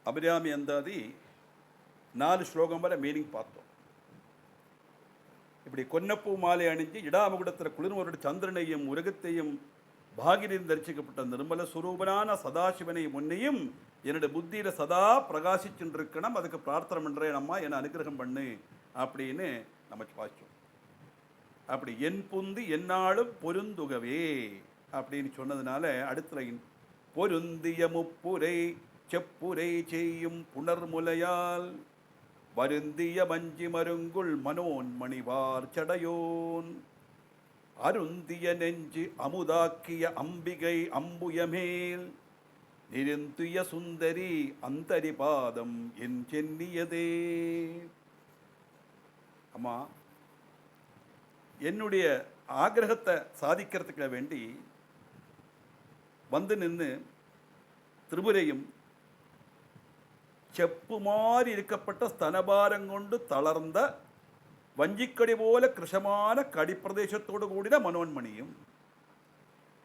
அபிராமி அந்தாதி 4 ஸ்லோகம் வரை மீனிங் பார்த்தோம். இப்படி கொன்னப்பூ மாலை அணிஞ்சு இடாமகுடத்தில் குளிர்வரோட சந்திரனையும் உலகத்தையும் பாகிரின் தரிசிக்கப்பட்ட நிர்மல சுரூபனான சதாசிவனை முன்னையும் என்னுடைய புத்தியில் சதா பிரகாசிச்சுருக்கணும், அதுக்கு பிரார்த்தனை பண்ணுறேன் அம்மா என்னை அனுகிரகம் பண்ணு அப்படின்னு நம்ம பாய்ச்சோம். அப்படி என் புந்து என்னாலும் பொருந்துகவே அப்படின்னு சொன்னதுனால அடுத்த பொருந்திய முப்புரை செப்புரை செய்யும் புனர்முலையால் வருந்திய மஞ்சி மருங்குள் மனோன் மணிவார் சடையோன் அருந்திய நெஞ்சு அமுதாக்கிய அம்பிகை அம்புயமேல் நிருந்திய சுந்தரி அந்தரி பாதம் என் சென்னியதே. அம்மா, என்னுடைய ஆக்கிரகத்தை சாதிக்கிறதுக்கு வேண்டி வந்து நின்று திரிபுரையும் செப்பு மாறி இருக்கப்பட்ட ஸ்தனபாரங்கொண்டு தளர்ந்த வஞ்சிக்கடி போல கிருஷமான கடிப்பிரதேசத்தோடு கூடின மனோன்மணியும்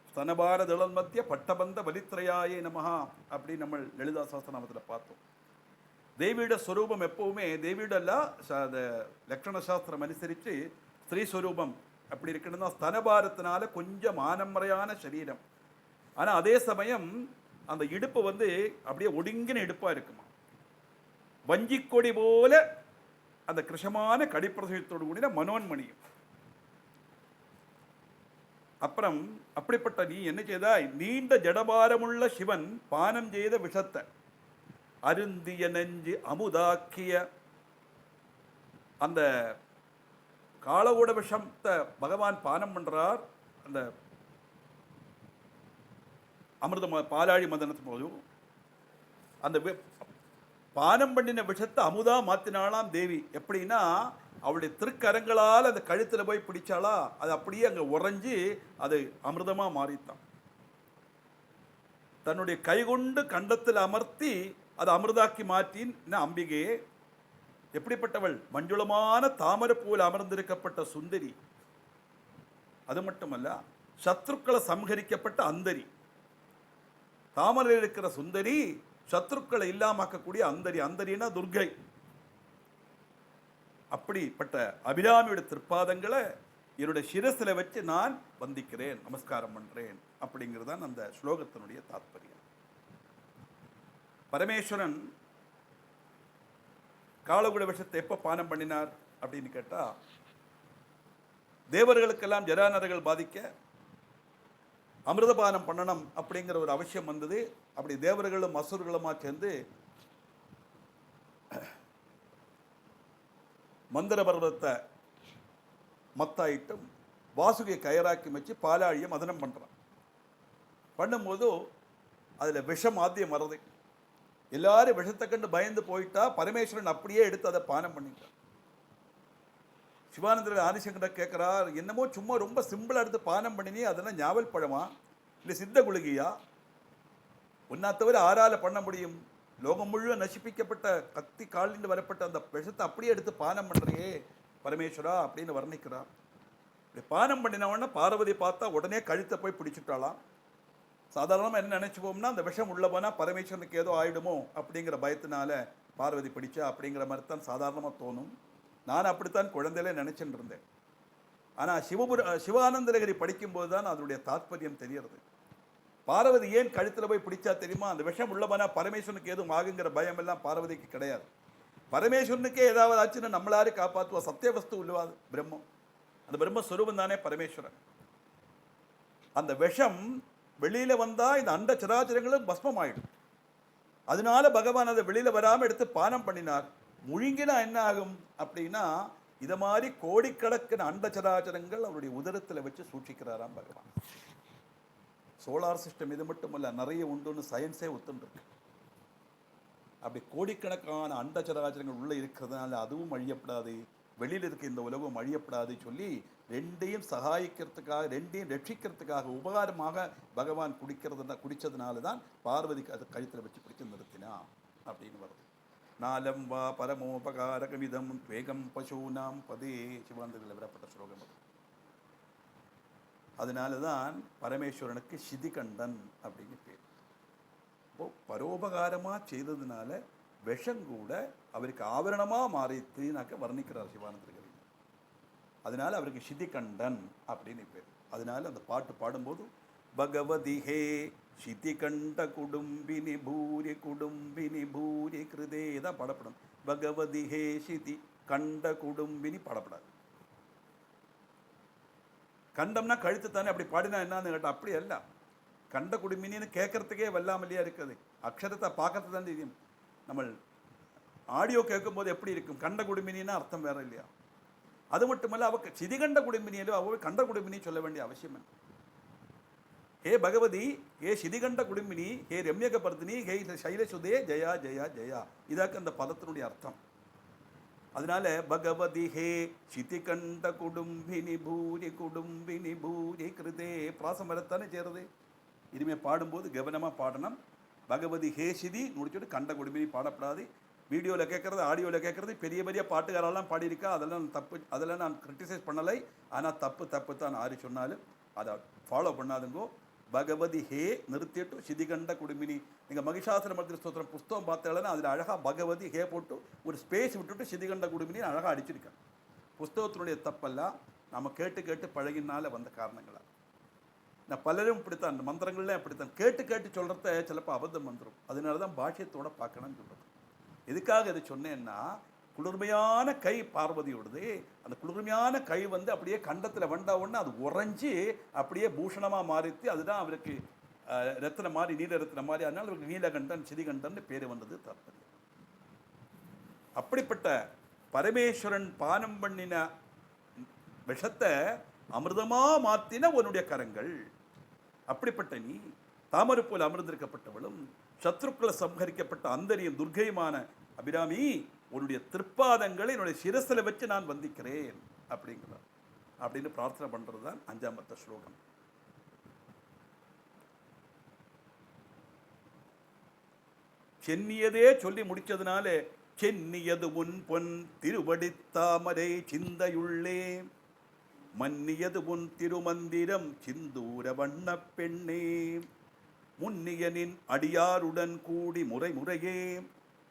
ஸ்தனபார திளன் மத்திய பட்டபந்த வலித்திரையாயே நமஹா அப்படி நம்ம லலிதா சாஸ்திரநாமத்தில் பார்த்தோம். தேவியோட ஸ்வரூபம் எப்பவுமே தேவியோட லக்ஷண சாஸ்திரம் அனுசரித்து ஸ்ரீஸ்வரூபம் அப்படி இருக்குன்னா ஸ்தனபாரத்தினால கொஞ்சம் ஆனம்பரையான சரீரம், ஆனால் அதே சமயம் அந்த இடுப்பு வந்து அப்படியே ஒடுங்கின இடுப்பாக இருக்குமா, வஞ்சிக்கொடி போல அந்த கிருஷமான கடிப்பிரதேசத்தோடு கூடின மனோன்மணியும். அப்புறம் அப்படிப்பட்ட நீ என்ன செய்தாய், நீண்ட ஜடபாரமுள்ள சிவன் பானம் செய்த விஷத்தை அருந்திய நெஞ்சு அமுதாக்கிய அந்த காலகூட விஷத்தை பகவான் பானம் பண்றார். அந்த அமிர்த பாலாழி மதனத்து போதும் அந்த பானம் பண்ணின விஷத்தை அமுதா மாத்தினாலாம் தேவி. எப்படின்னா அவளுடைய திருக்கரங்களால் அந்த கழுத்தில் போய் பிடிச்சாலா, அது அப்படியே அங்கே உறைஞ்சி அது அமிர்தமாக மாறித்தான். தன்னுடைய கைகொண்டு கண்டத்தில் அமர்த்தி அதை அமிர்தாக்கி மாற்றின் அம்பிகையே. எப்படிப்பட்டவள், மஞ்சுளமான தாமரை போல் அமர்ந்திருக்கப்பட்ட சுந்தரி. அது மட்டுமல்ல, சத்ருக்களை சம்ஹரிக்கப்பட்ட அந்தரி. தாமரையில் இருக்கிற சுந்தரி சத்ருக்களை இல்லாமக்கக்கூடிய அந்தரி. அந்தரினா துர்கை. அப்படிப்பட்ட அபிராமியோட திருப்பாதங்களை என்னுடைய சிரசில் வச்சு நான் வந்திக்கிறேன், நமஸ்காரம் பண்றேன் அப்படிங்கிறது தான் அந்த ஸ்லோகத்தினுடைய தாத்பரியம். பரமேஸ்வரன் காலகுட விஷத்தை எப்போ பானம் பண்ணினார் அப்படின்னு கேட்டால், தேவர்களுக்கெல்லாம் ஜராநரகள் பாதிக்க அமிர்தபானம் பண்ணணும் அப்படிங்கிற ஒரு அவசியம் வந்தது. அப்படி தேவர்களும் அசுரர்களுமா சேர்ந்து மந்திர பர்வத்தை மத்தாயிட்டும் வாசுகியை கயராக்கி வச்சு பாலாழியை மதனம் பண்ணுறான். பண்ணும்போது அதில் விஷம் ஆத்தியம் வர்றது. எல்லாரும் விஷத்தை கண்டு பயந்து போயிட்டா பரமேஸ்வரன் அப்படியே எடுத்து அதை பானம் பண்ணிட்டார். சிவானந்தர் ஆதிசங்கர் கேட்குறார், என்னமோ சும்மா ரொம்ப சிம்பிளாக எடுத்து பானம் பண்ணினே, அதெல்லாம் ஞாபல் பழமா இல்லை சித்த குளிகையா? ஒன்னா தவிர ஆறால் பண்ண முடியும்? லோகம் முழுவதும் நசிப்பிக்கப்பட்ட கத்தி காலில் வரப்பட்ட அந்த விஷத்தை அப்படியே எடுத்து பானம் பண்ணுறியே பரமேஸ்வரா அப்படின்னு வர்ணிக்கிறார். இப்படி பானம் பண்ணினவொடனே பார்வதி பார்த்தா உடனே கழுத்தை போய் பிடிச்சிட்டாலாம். சாதாரணமாக என்ன நினச்சிப்போம்னா, அந்த விஷம் உள்ள போனால் பரமேஸ்வரனுக்கு ஏதோ ஆயிடுமோ அப்படிங்கிற பயத்தினால பார்வதி பிடிச்சா அப்படிங்கிற மாதிரி தான் சாதாரணமாக தோணும். நான் அப்படித்தான் குழந்தையிலே நினச்சிட்டு இருந்தேன். ஆனால் சிவானந்தலகரி படிக்கும்போது தான் அதனுடைய தாத்பரியம் தெரியறது. பார்வதி ஏன் கழுத்தில் போய் பிடிச்சா தெரியுமா? அந்த விஷம் உள்ள போனால் பரமேஸ்வரனுக்கு எதுவும் ஆகுங்கிற பயம் எல்லாம் பார்வதிக்கு கிடையாது. பரமேஸ்வரனுக்கே ஏதாவது ஆச்சுன்னு நம்மளாரு காப்பாற்றுவா. சத்தியவஸ்து உள்ளவாது பிரம்மம், அந்த பிரம்மஸ்வரூபம் தானே பரமேஸ்வரன். அந்த விஷம் வெளியில் வந்தால் இந்த அண்ட சராச்சரங்களும் பஸ்மம் ஆயிடும். அதனால பகவான் அதை வெளியில் வராமல் எடுத்து பானம் பண்ணினார். முழுங்கினா என்ன ஆகும் அப்படின்னா, இதை மாதிரி கோடிக்கணக்கின அண்ட சராச்சரங்கள் அவருடைய உதரத்தில் வச்சு சூட்சிக்கிறாராம் பகவான். சோலார் சிஸ்டம் இது மட்டுமல்ல, நிறைய உண்டுன்னு சயின்ஸே ஒத்துருக்கு. அப்படி கோடிக்கணக்கான அண்ட சராச்சரங்கள் உள்ளே இருக்கிறதுனால அதுவும் அழியப்படாது, வெளியில் இருக்க இந்த உலகம் அழியப்படாது சொல்லி ரெண்டையும் சகாயிக்கிறதுக்காக, ரெண்டையும் ரட்சிக்கிறதுக்காக உபகாரமாக பகவான் குடித்ததுனால தான் பார்வதிக்கு அது கழுத்தில் வச்சு பிடிச்சு நிறுத்தினா அப்படின்னு வருது. நாலம் வா பரமோபகாரகமிதம் வேகம் பசூனாம் பதே சிவானந்தத்தில் விடப்பட்ட ஸ்லோகம் அது. அதனால தான் பரமேஸ்வரனுக்கு சிதிகண்டன் அப்படின்னு பேர். இப்போ பரோபகாரமாக செய்ததுனால விஷம் கூட அவருக்கு ஆவரணமாக மாறித்துனாக்க வர்ணிக்கிறார் சிவானந்தர் கவி. அதனால அவருக்கு சிதிகண்டன் அப்படின்னு பேர். அதனால அந்த பாட்டு பாடும்போது பகவதி ஹே சிதிகண்ட குடும்பினி பூரி கிருதே தான் பாடப்படும். பகவதி ஹே சிதி கண்ட குடும்பினி பாடப்படாது. கண்டம்னா கழுத்து தானே, அப்படி பாடினா என்னன்னு கேட்டால் அப்படி அல்ல. கண்ட குடும்பினின்னு கேட்கறதுக்கே வல்லாமலையா இருக்குது. அக்ஷரத்தை பார்க்கறது தான் தெரியும். நம்ம ஆடியோ கேட்கும்போது எப்படி இருக்கும், கண்ட குடும்பினின்னா அர்த்தம் வேற இல்லையா? அது மட்டுமல்ல, அவ சிதிகண்ட குடும்பினியிலோ அவ கண்ட குடும்பினி சொல்ல வேண்டிய அவசியம் என்ன? ஹே பகவதி, ஹே சிதிகண்ட குடும்பினி, ஹே ரம்யக பர்தினி, ஹே சைலசுதே ஜெயா ஜெயா ஜெயா, இதாக்கு அந்த பதத்தினுடைய அர்த்தம். அதனால பகவதி ஹே சிதிகண்ட குடும்பினி பூரி கிருதே பிராசம் வரத்தானே சேருது. இனிமேல் பாடும்போது கவனமாக பாடணும். பகவதி ஹே சிதி முடிச்சுட்டு கண்ட குடும்பினி பாடப்படாது. வீடியோவில் கேட்குறது, ஆடியோவில் கேட்குறது, பெரிய பெரிய பாட்டுக்காரெல்லாம் பாடியிருக்கா, அதெல்லாம் தப்பு. அதெல்லாம் நான் கிரிட்டிசைஸ் பண்ணலை. ஆனால் தப்பு தான் ஆறு சொன்னாலும் அதை ஃபாலோ பண்ணாதுங்கோ. பகவதி ஹே நிறுத்திட்டு சிதிகண்ட குடும்பினி. நீங்கள் மகிஷாசுரமர்த்தினி ஸ்தோத்திரம் புஸ்தகம் பார்த்தாலும் அதில் அழகாக பகவதி ஹே போட்டு ஒரு ஸ்பேஸ் விட்டுட்டு சிதிகண்ட குடும்பினி அழகாக அடிச்சிருக்கேன். புஸ்தகத்தினுடைய தப்பெல்லாம் நம்ம கேட்டு பழகினால வந்த காரணங்களாக. நான் பலரும் இப்படித்தான், அந்த மந்திரங்கள்லாம் இப்படித்தான் கேட்டு சொல்கிறத சிலப்போ அபத்தம் வந்துடும். அதனால தான் பாஷ்யத்தோடு பார்க்கணும்னு சொல்கிறது. எதுக்காக இதை சொன்னேன்னா, குளிர்மையான கை பார்வதியோடது. அந்த குளிர்மையான கை அப்படியே கண்டத்தில் வந்த உடனே அது உறைஞ்சி அப்படியே பூஷணமாக மாறித்து. அதுதான் அவருக்கு ரத்ன மாதிரி, நீல ரத்ன மாதிரி. அதனால அவருக்கு நீலகண்டன் சிதிகண்டன் பேர் வந்தது தாற்பயம். அப்படிப்பட்ட பரமேஸ்வரன் பானம் பண்ணின விஷத்தை அமிர்தமா மாத்தின உன்னுடைய கரங்கள். அப்படிப்பட்ட நீ தாமரை போல் அமிர்ந்திருக்கப்பட்டவளும் சத்ருக்களை சம்ஹரிக்கப்பட்ட அந்தரியும் துர்க்கையுமான அபிராமி, உன்னுடைய திருப்பாதங்களை என்னுடைய சிரசில் வச்சு நான் வந்திக்கிறேன் அப்படிங்கிறார். அப்படின்னு பிரார்த்தனை பண்றது தான் 5வது ஸ்லோகம். சென்னியதே சொல்லி முடிச்சதுனால, சென்னியது உன் பொன் திருவடி தாமரை சிந்தையுள்ளே, மன்னியது உன் திருமந்திரம் சிந்தூர வண்ண பெண்ணே, முன்னியனின் அடியாருடன் கூடி முறையே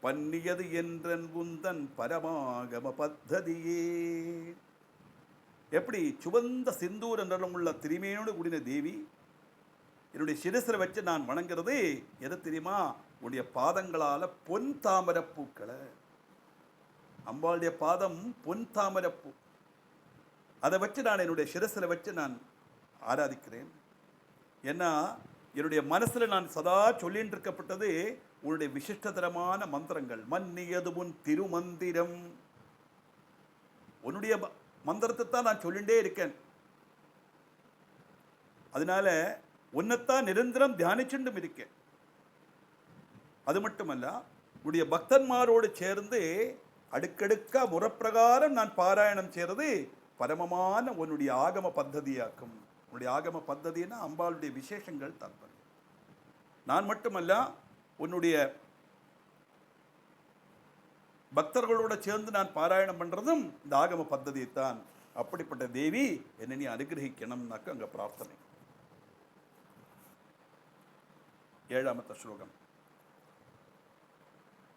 பன்னியது என்றன் உந்தன் பரமாகம பத்ததியே. எப்படி சிவந்த சிந்தூர நிறம் உள்ள திரிமேனோடு கூடின தேவி என்னுடைய சிரசில் வச்சு நான் வணங்குறது எது தெரியுமா? உன்னுடைய பாதங்களால் பொன் தாமரப்பூக்களை. அம்பாளுடைய பாதம் பொன் தாமரப்பூ. அதை வச்சு நான் என்னுடைய சிரசில் வச்சு நான் ஆராதிக்கிறேன். ஏன்னா என்னுடைய மனசில் நான் சதா சொல்லிட்டு இருக்கப்பட்டது உன்னுடைய விசிஷ்டதரமான மந்திரங்கள். மன்னியது உன் திருமந்திரம், உன்னுடைய மந்திரத்தை தான் நான் சொல்லிகிட்டே இருக்கேன். அதனால உன்னைத்தான் நிரந்தரம் தியானிச்சுண்டும் இருக்கேன். அது மட்டுமல்ல, உன்னுடைய பக்தன்மாரோடு சேர்ந்து அடுக்கடுக்கா முறப்பிரகாரம் நான் பாராயணம் செய்கிறது பரமமான உன்னுடைய ஆகம பத்ததியாக்கும். உன்னுடைய ஆகம பத்ததினா அம்பாளுடைய விசேஷங்கள் தாற்பயம். நான் மட்டுமல்ல, உன்னுடைய பக்தர்களோட சேர்ந்து நான் பாராயணம் பண்றதும் இந்த ஆகம பத்ததியைத்தான். அப்படிப்பட்ட தேவி என்னை நீ அனுகிரகிக்கணும்னாக்க அங்க பிரார்த்தனை. 7வது ஸ்லோகம்.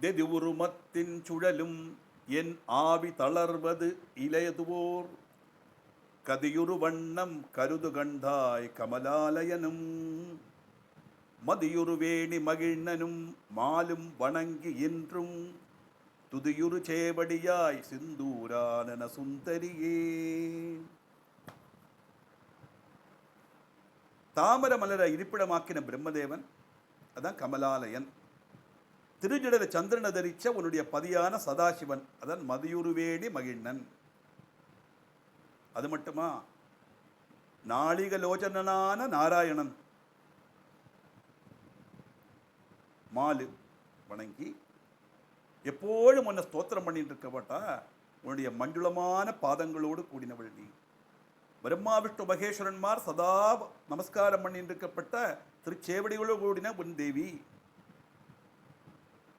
தெதிவுருமத்தின் சுழலும் என் ஆவி தளர்வது இளையதுவோர், கதியுரு வண்ணம் கருது கண்டாய் கமலாலயனும், மதியுரு வேணி மகிழ்னனும் மாலும் வணங்கி என்றும், துதியுரு சேவடியாய் சிந்தூரானன சுந்தரியே. தாமர மலரை இருப்பிடமாக்கின பிரம்மதேவன், அதான் கமலாலயன். திருஜடல சந்திரனை தரிச்ச உன்னுடைய பதியான சதாசிவன், அதான் மதியுருவேணி மகிழ்னன். அது மட்டுமா, நாளிகலோச்சனான நாராயணன் மாலு வணங்கி எப்போதும் உன்னை ஸ்தோத்திரம் பண்ணிட்டு இருக்கப்பட்டா உன்னுடைய மஞ்சுளமான பாதங்களோடு கூடினவள் நீ. பிரம்மா விஷ்ணு மகேஸ்வரன்மார் சதா நமஸ்காரம் பண்ணிட்டு இருக்கப்பட்ட திருச்சேவடிகளோடு கூடின உன் தேவி.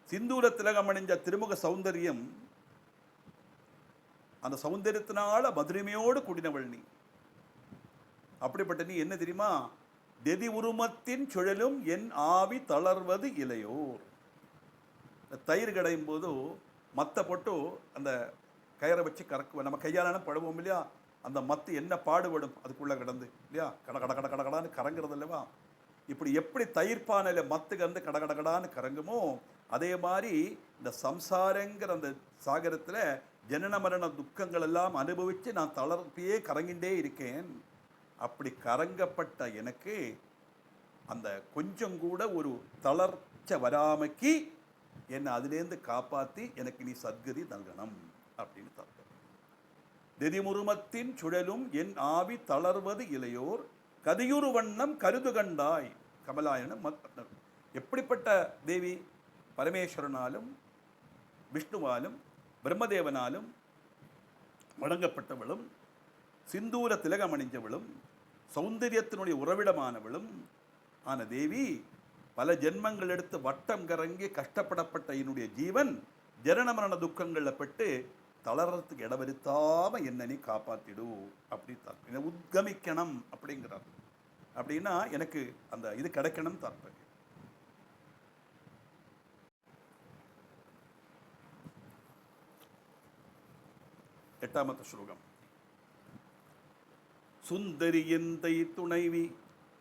சிந்தூர திலகம் அணிஞ்ச திருமுக சௌந்தரியம், அந்த சௌந்தரியத்தினால மதுரிமையோடு கூடினவள் நீ. அப்படிப்பட்ட நீ என்ன தெரியுமா? தெதி உருமத்தின் சுழலும் என் ஆவி தளர்வது இளையோர். இந்த தயிர் கடையும் போது மத்தை போட்டு அந்த கயிறை வச்சு கறக்குவேன். நம்ம கையாலான பழுவோம் இல்லையா, அந்த மத்து என்ன பாடுபடும் அதுக்குள்ளே கிடந்து இல்லையா, கட கட கட கடகடான்னு கறங்குறது இல்லைவா. இப்படி எப்படி தயிர் பானையில் மத்து கறந்து கட கடகடான்னு கறங்குமோ, அதே மாதிரி இந்த சம்சாரங்கிற அந்த சாகரத்தில் ஜனன மரண துக்கங்கள் எல்லாம் அனுபவித்து நான் தளர்த்தியே கறங்கின்றே இருக்கேன். அப்படி கறங்கப்பட்ட எனக்கு அந்த கொஞ்சம் கூட ஒரு தளர்ச்ச வராமைக்கு என்னை அதிலேருந்து காப்பாற்றி எனக்கு நீ சத்கதி நல்கணும் அப்படின்னு தர்க்கம். தெதிமுருமத்தின் சுழலும் என் ஆவி தளர்வது இளையோர் கதியுரு வண்ணம் கருது கண்டாய். கமலாயனம் எப்படிப்பட்ட தேவி? பரமேஸ்வரனாலும் விஷ்ணுவாலும் பிரம்மதேவனாலும் வணங்கப்பட்டவளும் சிந்தூர திலகம் அணிஞ்சவளும் சௌந்தரியத்தினுடைய உறவிடமானவளும் ஆன தேவி, பல ஜென்மங்கள் எடுத்து வட்டம் கறங்கி கஷ்டப்படப்பட்ட என்னுடைய ஜீவன் ஜனன மரண துக்கங்களில் பட்டு தளர்றதுக்கு இடவருத்தாம என்ன நீ காப்பாத்திடு அப்படி உத்கமிக்கணும் அப்படிங்கிறார். அப்படின்னா எனக்கு அந்த இது கிடைக்கணும் தாற்பயம். எட்டாமத்த ஸ்லோகம். சுந்தரி எந்தை துணைவி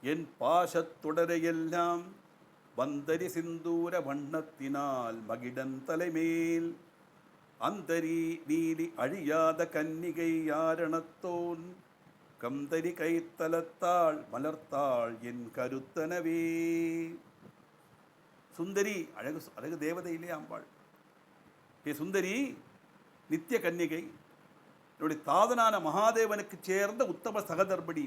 என் பாசத்தொடரையெல்லாம் வந்தரி சிந்தூர வண்ணத்தினால் மகிடன் தலைமேல் அந்தரி நீலி அழியாத கன்னிகை யாரணத்தோன் கந்தரி கைத்தலத்தாள் மலர்த்தாள் என் கருத்தனவே. சுந்தரி அழகு அழகு தேவதை இல்லையா அம்பாள். ஏ சுந்தரி, நித்திய கன்னிகை, என்னுடைய தாதனான மகாதேவனுக்கு சேர்ந்த உத்தம சகதர்படி,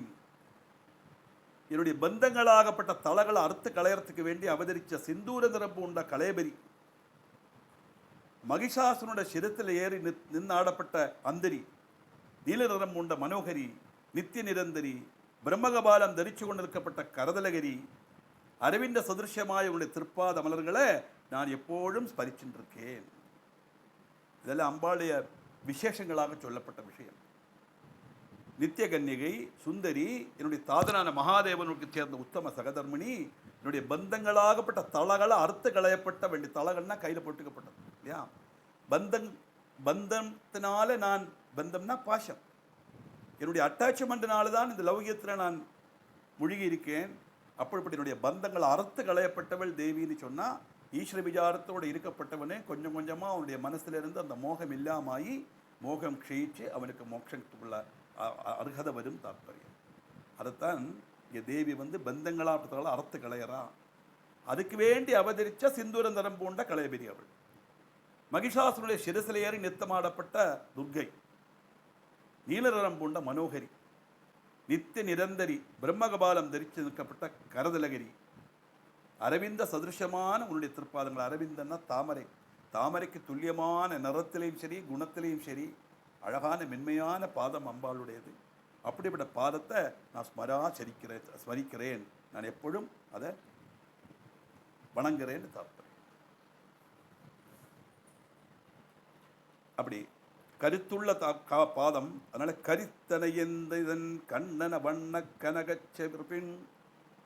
என்னுடைய பந்தங்களாகப்பட்ட தலகளை அறுத்து களையறதுக்கு வேண்டி அவதரித்த சிந்தூர நிரப்பு உண்ட கலையபரி, மகிஷாசுனுடைய சிரத்தில் ஏறி நின்னாடப்பட்ட அந்தரி, நீல நிறம் உண்ட மனோகரி, நித்திய நிரந்தரி, பிரம்மகபாலம் தரிச்சு கொண்டிருக்கப்பட்ட கரதலகரி, அரவிந்த சதுர்ஷமாய உன்னுடைய திருப்பாத மலர்களை நான் எப்போதும் ஸ்மரிச்சுருக்கேன். இதெல்லாம் அம்பாளுடைய விசேஷங்களாக சொல்லப்பட்ட விஷயம். நித்திய கன்னிகை சுந்தரி, என்னுடைய தாதனான மகாதேவனுக்கு சேர்ந்த உத்தம சகதர்மிணி, என்னுடைய பந்தங்களாகப்பட்ட தலகளை அறுத்து களையப்பட்ட வேண்டிய தலகள்னா கையில் போட்டுக்கப்பட்டது இல்லையா. பந்தத்தினால நான், பந்தம்னா பாசம், என்னுடைய அட்டாச்மெண்ட்னால தான் இந்த லௌகியத்தில் நான் முழுகி இருக்கேன். அப்படிப்பட்ட என்னுடைய பந்தங்கள் அறுத்து களையப்பட்டவள் தேவின்னு சொன்னால், ஈஸ்வர விசாரத்தோடு இருக்கப்பட்டவனே கொஞ்சம் கொஞ்சமாக அவனுடைய மனசிலிருந்து அந்த மோகம் இல்லாமாயி மோகம் க்ஷயிச்சு அவனுக்கு மோட்சத்துக்குள்ள அருகதை வரும் தாற்பயம். அதைத்தான் இங்கே தேவி பந்தங்களாக அறுத்து களையறா. அதுக்கு வேண்டி அவதரித்த சிந்தூர நிறம் பூண்ட கலையபெரி அவள். மகிஷாசுனுடைய சிரசிலேறி நிறுத்தமாடப்பட்ட துர்கை, நீலநிறம் பூண்ட மனோகரி, நித்திய நிரந்தரி, பிரம்மகபாலம் தரித்து நிற்கப்பட்ட கரதலகரி, அரவிந்த சதுருஷமான உன்னுடைய திருப்பாதங்கள். அரவிந்தன்னா தாமரை, தாமரைக்கு துல்லியமான நிறத்திலையும் சரி குணத்திலையும் சரி அழகான மென்மையான பாதம் அம்பாளுடையது. அப்படிப்பட்ட பாதத்தை நான் ஸ்மரிக்கிறேன், நான் எப்பொழுதும் அதை வணங்குறேன்னு தாற்பயம். அப்படி கருத்துள்ள பாதம். அதனால கரித்தனையந்தன் கண்ணன வண்ண கனகச்செபின்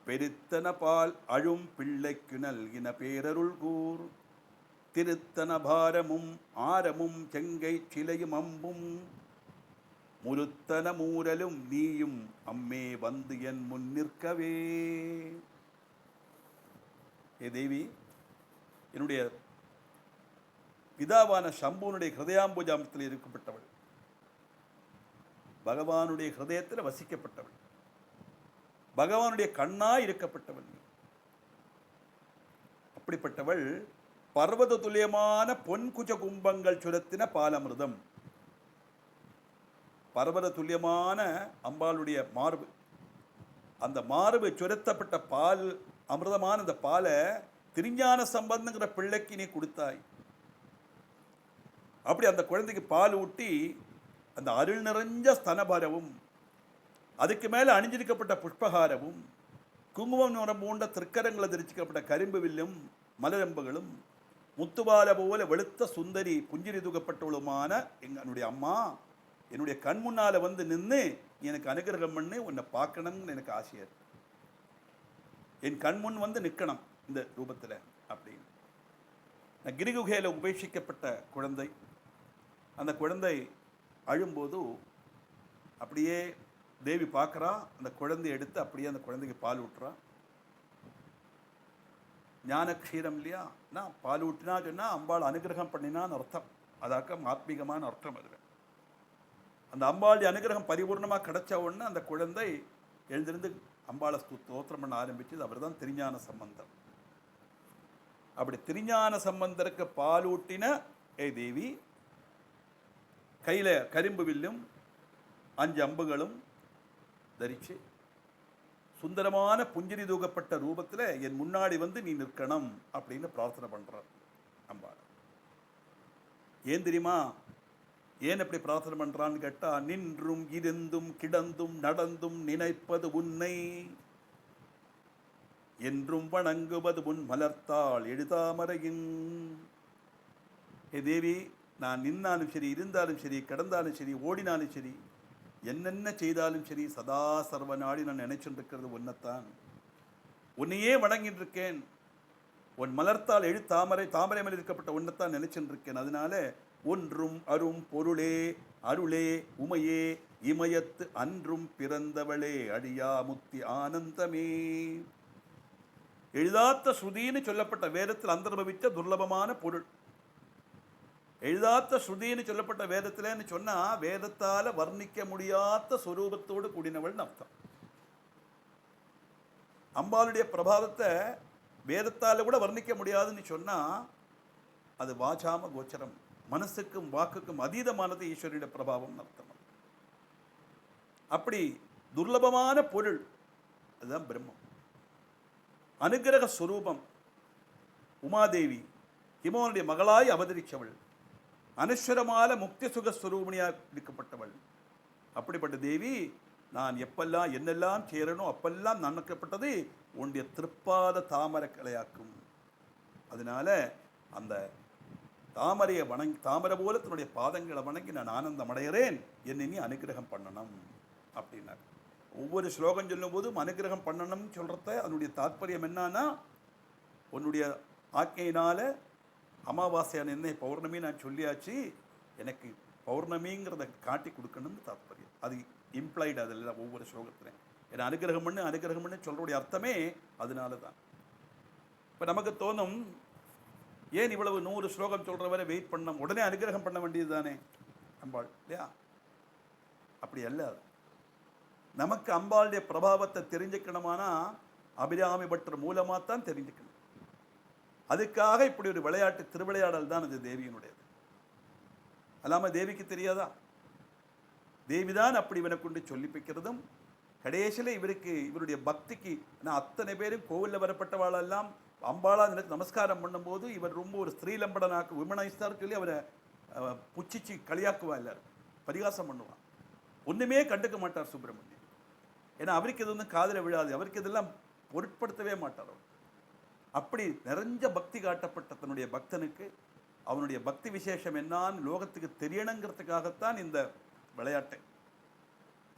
பெருத்தன பால் அழும் பிள்ளைக்கு நல்கின பேரருள் கூர் திருத்தன பாரமும் ஆரமும் செங்கை சிலையும் அம்பும் முருத்தன மூரலும் நீயும் அம்மே வந்து என் முன் நிற்கவே. ஏ தேவி, என்னுடைய பிதாவான சம்புனுடைய ஹிருதயாம்புஜாமத்தில் இருக்கப்பட்டவள், பகவானுடைய ஹிருதயத்தில் வசிக்கப்பட்டவள், பகவானுடைய கண்ணாய் இருக்கப்பட்டவள். அப்படிப்பட்டவள் பர்வத துல்லியமான பொன்குஜ கும்பங்கள் சுரத்தின பாலமிருதம். பர்வத துல்லியமான அம்பாளுடைய மார்பு, அந்த மார்பு சுரத்தப்பட்ட பால், அமிர்தமான அந்த பாலை திருஞான சம்பந்தங்கிற பிள்ளைக்கு நீ கொடுத்தாய். அப்படி அந்த குழந்தைக்கு பால் ஊட்டி அந்த அருள் நிறைஞ்ச ஸ்தனபாரவும், அதுக்கு மேலே அணிஞ்சிருக்கப்பட்ட புஷ்பகாரமும், குங்குமம் நிறம் பூண்ட திருக்கரங்களை தரிசிக்கப்பட்ட கரும்பு வில்லும் மலரம்புகளும், முத்துபால போல வெளுத்த சுந்தரி புஞ்சிரி தூக்கப்பட்டவளுமான என்னுடைய அம்மா என்னுடைய கண் முன்னால் நின்று எனக்கு அனுகிரகம் பண்ணி உன்னை பார்க்கணும்னு எனக்கு ஆசையாக இருக்கு. என் கண்முன் வந்து நிற்கணும் இந்த ரூபத்தில் அப்படின்னு. கிரிகுகையில் உபேட்சிக்கப்பட்ட குழந்தை, அந்த குழந்தை அழும்போது அப்படியே தேவி பார்க்குறா, அந்த குழந்தையை எடுத்து அப்படியே அந்த குழந்தைக்கு பால் ஊட்டுறா. ஞான க்ஷீரம் இல்லையா, நான் பால் ஊட்டினா சொன்னால் அம்பாள் அனுகிரகம் பண்ணினான்னு அர்த்தம். அதாக்க ஆத்மீகமான அர்த்தம் அதில். அந்த அம்பாளுடைய அனுகிரகம் பரிபூர்ணமாக கிடைச்ச உடனே அந்த குழந்தை எழுந்திருந்து அம்பாளை ஸ்தோத்திரம் பண்ண ஆரம்பிச்சது. அவர் தான் திருஞான சம்பந்தர். அப்படி திருஞான சம்பந்தருக்கு பாலூட்டின தேவி கையில் கரும்பு வில்லும் 5 அம்புகளும் தரிச்சு சுந்தரமான புஞ்சிரி தூக்கப்பட்ட ரூபத்தில் என் முன்னாடி வந்து நீ நிற்கணும் அப்படின்னு பிரார்த்தனை பண்றார் அம்பாள். ஏன் தெரியுமா, ஏன் அப்படி பிரார்த்தனை பண்றான்னு கேட்டா, நின்றும் இருந்தும் கிடந்தும் நடந்தும் நினைப்பது உன்னை, என்றும் வணங்குவது உன் மலர்த்தாள் எழுதாமறையின். தேவி, நான் நின்னாலும் சரி, இருந்தாலும் சரி, கிடந்தாலும் சரி, ஓடினாலும் சரி, என்னென்ன செய்தாலும் சரி, சதா சர்வ நாடி நான் நினைச்சுட்டு இருக்கிறது ஒன்னைத்தான். உன்னையே வணங்கிட்டு இருக்கேன். உன் மலர்த்தால் தாமரை மேல் இருக்கப்பட்ட ஒன்னைத்தான் நினைச்சுட்டு இருக்கேன். அதனால ஒன்றும் அரும் பொருளே அருளே உமையே இமயத்து அன்றும் பிறந்தவளே அடியா முக்தி ஆனந்தமே. எழுதாத்த ஸ்ருதின்னு சொல்லப்பட்ட வேதத்தில் அந்தர்பவித்த துர்லபமான பொருள். எழுதாத்த ஸ்ருதின்னு சொல்லப்பட்ட வேதத்தில்னு சொன்னா வேதத்தால வர்ணிக்க முடியாத சொரூபத்தோடு கூடினவள்னு அர்த்தம். அம்பாளுடைய பிரபாவத்தை வேதத்தால கூட வர்ணிக்க முடியாதுன்னு சொன்னா அது வாசாம கோச்சரம், மனசுக்கும் வாக்குக்கும் அதீதமானது ஈஸ்வரியுடைய பிரபாவம் அர்த்தம். அப்படி துர்லபமான பொருள் அதுதான் பிரம்மம். அனுகிரக ஸ்வரூபம் உமாதேவி ஹிமவனுடைய மகளாய் அவதரிச்சவள், அனஸ்வரமான முக்தி சுகஸ்வரூபிணியாக இருக்கப்பட்டவள். அப்படிப்பட்ட தேவி நான் எப்பெல்லாம் என்னெல்லாம் சேரணும் அப்பெல்லாம் நன்மைக்கப்பட்டது உன்னுடைய திருப்பாத தாமரை கலையாக்கும். அதனால அந்த தாமரையை வணங்கி, தாமரை போல தன்னுடைய பாதங்களை வணங்கி நான் ஆனந்தம் அடைகிறேன், என்னை நீ அனுகிரகம் பண்ணணும் அப்படின்னார். ஒவ்வொரு ஸ்லோகம் சொல்லும் போதும் அனுகிரகம் பண்ணணும்னு சொல்கிறத அதனுடைய தாற்பயம் என்னன்னா, உன்னுடைய ஆக்கையினால அமாவாசையான என்னை பௌர்ணமி நான் சொல்லியாச்சு, எனக்கு பௌர்ணமிங்கிறத காட்டி கொடுக்கணும்னு தாற்பயம். அது இம்ப்ளாய்டு அதில் ஒவ்வொரு ஸ்லோகத்திலையும். ஏன்னா அனுகிரகம் பண்ணு சொல்கிறோடைய அர்த்தமே அதனால தான். இப்போ நமக்கு தோணும், ஏன் இவ்வளவு 100 ஸ்லோகம் சொல்கிற வரை வெயிட் பண்ணோம், உடனே அனுகிரகம் பண்ண வேண்டியது தானே அம்பாள் இல்லையா? அப்படி அல்ல. நமக்கு அம்பாளுடைய பிரபாவத்தை தெரிஞ்சுக்கணுமானா அபிராமி பட்டர் மூலமாக தான் தெரிஞ்சுக்கணும். அதுக்காக இப்படி ஒரு விளையாட்டு திருவிளையாடல் தான் அது தேவியினுடையது. அல்லாமல் தேவிக்கு தெரியாதா? தேவிதான் அப்படி இவனை கொண்டு சொல்லி வைக்கிறதும் கடைசியில் இவருடைய பக்திக்கு நான் அத்தனை பேரும் கோவிலில் வரப்பட்டவாளெல்லாம் அம்பாளா நமஸ்காரம் பண்ணும்போது இவர் ரொம்ப ஒரு ஸ்திரீலம்படனாக்கு விமனைஸ்தார் சொல்லி அவரை புச்சிச்சு களியாக்குவா, எல்லாரும் பரிகாசம் பண்ணுவான். ஒன்றுமே கண்டுக்க மாட்டார் சுப்பிரமணியன். ஏன்னா அவருக்கு இது ஒன்றும் காதில் விழாது, அவருக்கு இதெல்லாம் பொருட்படுத்தவே மாட்டார் அவர். அப்படி நிறைஞ்ச பக்தி காட்டப்பட்ட தன்னுடைய பக்தனுக்கு அவனுடைய பக்தி விசேஷம் என்னான்னு லோகத்துக்கு தெரியணுங்கிறதுக்காகத்தான் இந்த விளையாட்டை.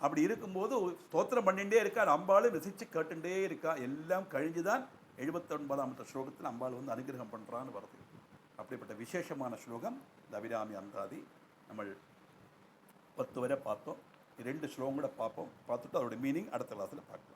அப்படி இருக்கும்போது ஸ்தோத்திரம் பண்ணிகிட்டே இருக்கார், அம்பாள் ரசித்து கேட்டுட்டே இருக்கா. எல்லாம் கழிஞ்சுதான் 79ஆம் ஸ்லோகத்தில் அம்பாள் வந்து அனுகிரகம் பண்ணுறான்னு வருது. அப்படிப்பட்ட விசேஷமான ஸ்லோகம் இந்த அபிராமி அந்தாதி. நம்ம 10 வரை பார்த்தோம். 2 ஸ்லோகம் கூட பார்த்துட்டு அதோட மீனிங் அடுத்த கிளாஸில் பார்க்கலாம்.